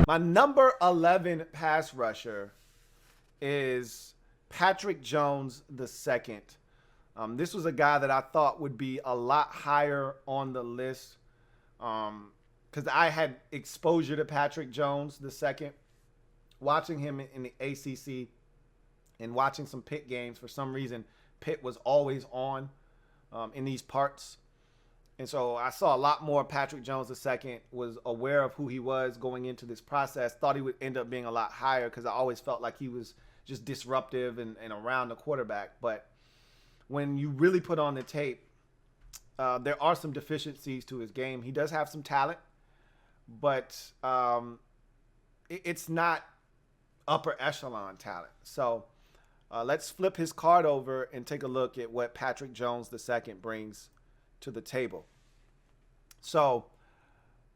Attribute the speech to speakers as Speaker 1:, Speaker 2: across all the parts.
Speaker 1: My number 11 pass rusher is Patrick Jones the second. This was a guy that I thought would be a lot higher on the list because I had exposure to Patrick Jones the second, watching him in the ACC and watching some Pitt games. For some reason, Pitt was always on in these parts. And so I saw a lot more Patrick Jones II, was aware of who he was going into this process, thought he would end up being a lot higher because I always felt like he was just disruptive and around the quarterback. But when you really put on the tape, there are some deficiencies to his game. He does have some talent, but it's not upper echelon talent. So let's flip his card over and take a look at what Patrick Jones II brings to the table. So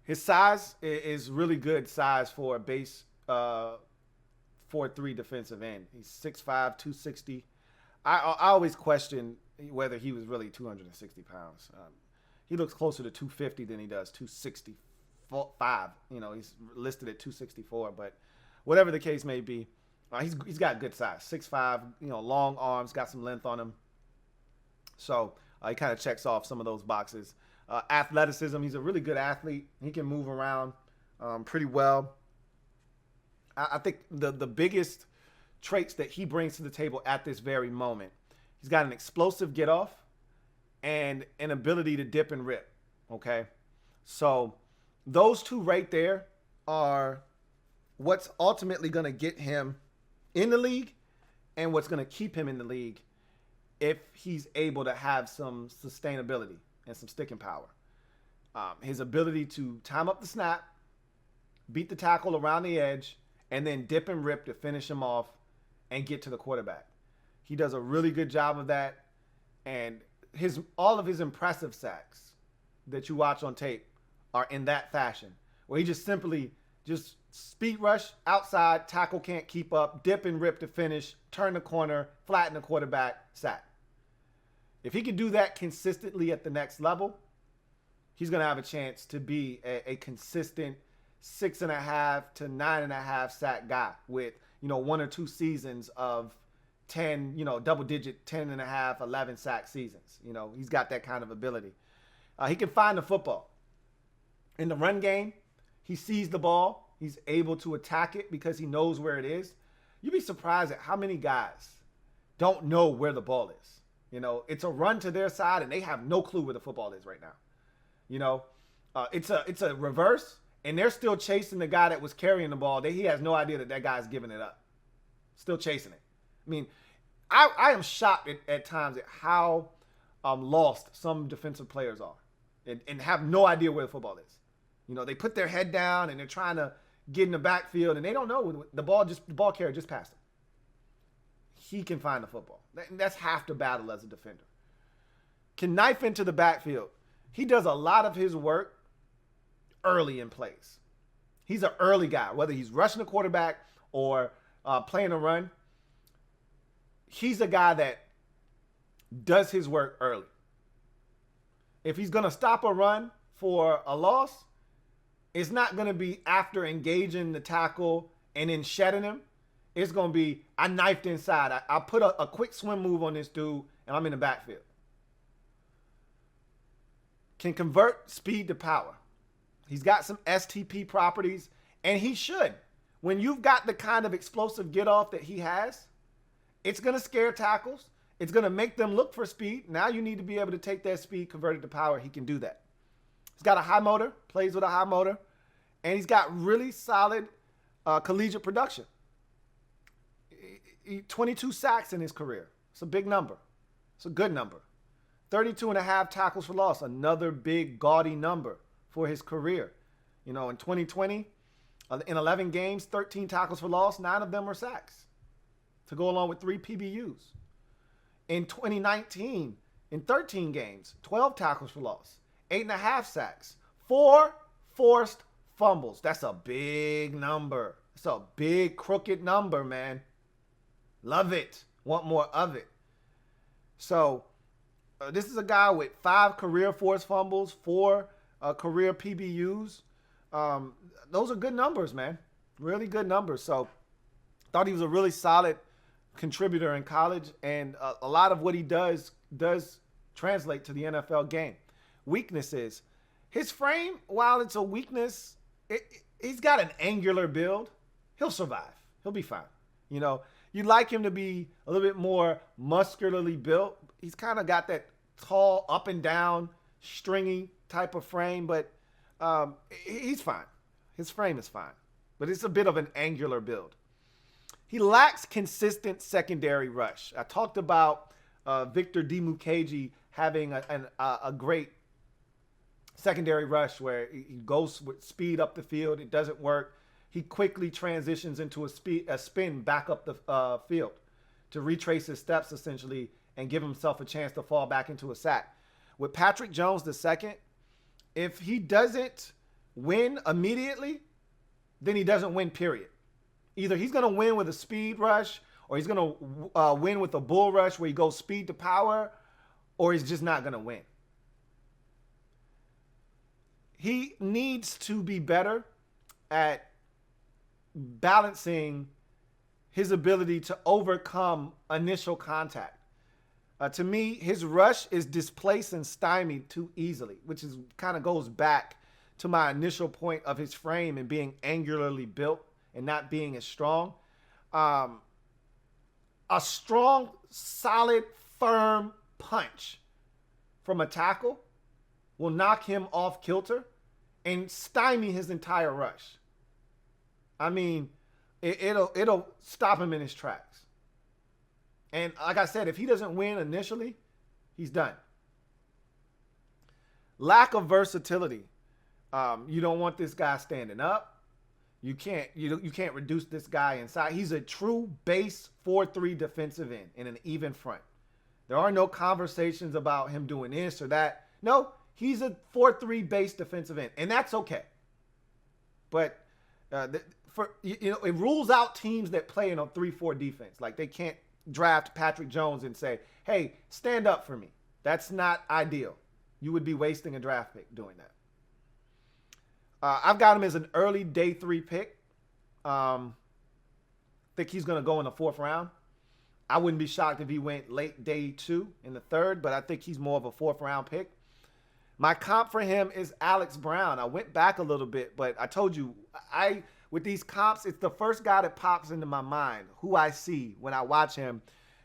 Speaker 1: his size is really good size for a base 4'3" defensive end. He's 6'5", 260. I always question whether he was really 260 pounds. He looks closer to 250 than he does 265. You know, he's listed at 264, but whatever the case may be, he's got good size. 6'5", you know, long arms, got some length on him. So he kind of checks off some of those boxes. Athleticism, he's a really good athlete. He can move around pretty well. I think the biggest traits that he brings to the table at this very moment, he's got an explosive get off and an ability to dip and rip. Okay. So those two right there are what's ultimately going to get him in the league and what's going to keep him in the league if he's able to have some sustainability and some sticking power. His ability to time up the snap, beat the tackle around the edge, and then dip and rip to finish him off and get to the quarterback. He does a really good job of that. And all of his impressive sacks that you watch on tape are in that fashion, where he just simply just speed rush outside, tackle can't keep up, dip and rip to finish, turn the corner, flatten the quarterback, sack. If he can do that consistently at the next level, he's going to have a chance to be a consistent 6.5 to 9.5 sack guy with, you know, 1 or 2 seasons of 10, you know, double digit 10.5, 11 sack seasons. You know, he's got that kind of ability. He can find the football. In the run game, he sees the ball. He's able to attack it because he knows where it is. You'd be surprised at how many guys don't know where the ball is. You know, it's a run to their side and they have no clue where the football is right now. You know, it's a reverse and they're still chasing the guy that was carrying the ball. He has no idea that guy's giving it up. Still chasing it. I mean, I am shocked at times at how lost some defensive players are and have no idea where the football is. You know, they put their head down and they're trying to get in the backfield and they don't know the ball carrier just passed them. He can find the football. That's half the battle as a defender. Can knife into the backfield. He does a lot of his work early in plays. He's an early guy, whether he's rushing the quarterback or playing a run. He's a guy that does his work early. If he's going to stop a run for a loss, it's not going to be after engaging the tackle and then shedding him. It's going to be, I knifed inside. I put a quick swim move on this dude, and I'm in the backfield. Can convert speed to power. He's got some STP properties, and he should. When you've got the kind of explosive get-off that he has, it's going to scare tackles. It's going to make them look for speed. Now you need to be able to take that speed, convert it to power. He can do that. He's got a high motor, plays with a high motor, and he's got really solid collegiate production. 22 sacks in his career. It's a big number. It's a good number. 32.5 tackles for loss, another big gaudy number for his career. You know, in 2020, in 11 games, 13 tackles for loss, 9 of them were sacks to go along with 3 PBUs. In 2019, in 13 games, 12 tackles for loss, 8.5 sacks, 4 forced fumbles. That's a big number. It's a big crooked number, man. Love it. Want more of it. So this is a guy with 5 career forced fumbles, 4 career PBUs. Those are good numbers, man. Really good numbers. So thought he was a really solid contributor in college, and a lot of what he does translate to the NFL game. Weaknesses. His frame, while it's a weakness, he's got an angular build. He'll survive. He'll be fine. You know, you'd like him to be a little bit more muscularly built. He's kind of got that tall, up and down, stringy type of frame, but he's fine. His frame is fine, but it's a bit of an angular build. He lacks consistent secondary rush. I talked about Victor Dimukeji having a great secondary rush where he goes with speed up the field. It doesn't work. He quickly transitions into a spin back up the field to retrace his steps essentially and give himself a chance to fall back into a sack. With Patrick Jones II, if he doesn't win immediately, then he doesn't win, period. Either he's going to win with a speed rush, or he's going to win with a bull rush where he goes speed to power, or he's just not going to win. He needs to be better at balancing his ability to overcome initial contact. To me, his rush is displaced and stymied too easily, which is kind of goes back to my initial point of his frame and being angularly built and not being as strong. A strong, solid, firm punch from a tackle will knock him off kilter and stymie his entire rush. I mean, it'll stop him in his tracks. And like I said, if he doesn't win initially, he's done. Lack of versatility. You don't want this guy standing up. You can't reduce this guy inside. He's a true base 4-3 defensive end in an even front. There are no conversations about him doing this or that. No, he's a 4-3 base defensive end, and that's okay. But it rules out teams that play in a 3-4 defense. Like they can't draft Patrick Jones and say, "Hey, stand up for me." That's not ideal. You would be wasting a draft pick doing that. I've got him as an early day 3 pick. Think he's going to go in the 4th round. I wouldn't be shocked if he went late day 2 in the 3rd, but I think he's more of a 4th round pick. My comp for him is Alex Brown. I went back a little bit, but I told you, with these comps, it's the first guy that pops into my mind, who I see when I watch him.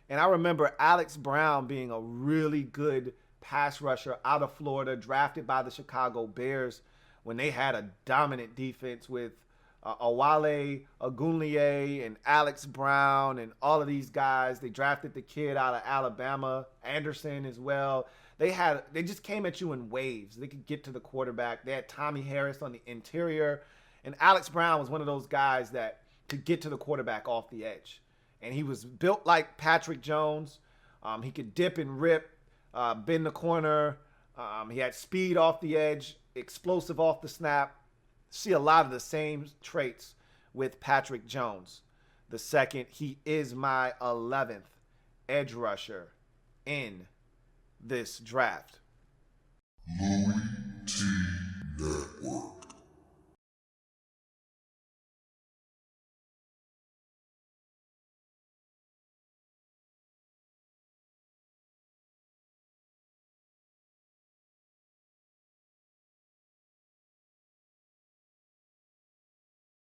Speaker 1: And I remember Alex Brown being a really good pass rusher out of Florida, drafted by the Chicago Bears when they had a dominant defense with Awale Ogunleye and Alex Brown and all of these guys. They drafted the kid out of Alabama, Anderson as well. They just came at you in waves. They could get to the quarterback. They had Tommy Harris on the interior. And Alex Brown was one of those guys that could get to the quarterback off the edge. And he was built like Patrick Jones. He could dip and rip, bend the corner. He had speed off the edge, explosive off the snap. See a lot of the same traits with Patrick Jones. The second, he is my 11th edge rusher in this draft.
Speaker 2: LouieTeeNetwork.